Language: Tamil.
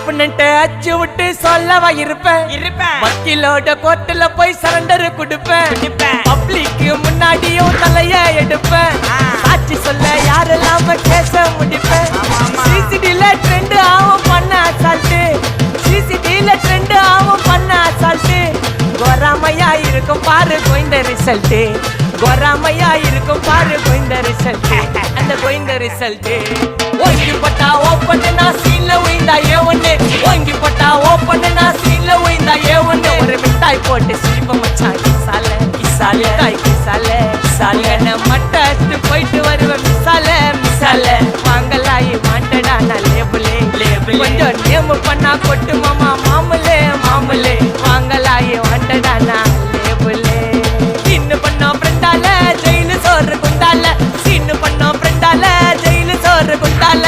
அப்புன்னுட்டு அச்சு விட்டு சொல்லவா இருப்பேன் வக்கீலோட கோர்ட்டுல போய் சரண்டர் கொடுப்பேன் பப்ளிக்கு முன்னாடியும் தலைய எடுப்பேன் சாட்சி சொல்ல யாரெல்லாம கேச முடிப்பேன் சிசிடில ட்ரெண்ட் ஆகும் பண்ண அசால்ட்டு சிசிடில ட்ரெண்ட் ஆகும் பண்ண அசால்ட்டு கோராமையா இருக்கும் பாரு கோய்ந்த ரிசல்ட் கோராமையா இருக்கும் பாரு கோய்ந்த ரிசல்ட் அந்த கோய்ந்த ரிசல்ட் ஓங்கி பட்டா ஓப்பன் நான் சீன்ல உயிந்தா ஒண்ணு ஓங்கி பட்டா ஓப்பன் நான் சீன்ல உயிந்தா ஒண்ணு ஒரு மிட்டாய் போட்டு சிரிப்ப மச்சான் கிசால கிசால தாய் கிசால கிசால நான் மட்டத்து போயிட்டு வருவேன் மிசால மிசால வாங்கலாயி வாண்டடா நான் லேபிளே லேபிள் கொஞ்சம் நேம் பண்ணா கொட்டு மாமா மாமலே மாமலே வாங்கலாயி வாண்டடா நான் லேபிளே சின்ன பண்ணா ஃப்ரெண்டால ஜெயிலு சோறு குண்டால சின்ன பண்ணா ஃப்ரெண்டால ஜெயிலு சோறு குண்டால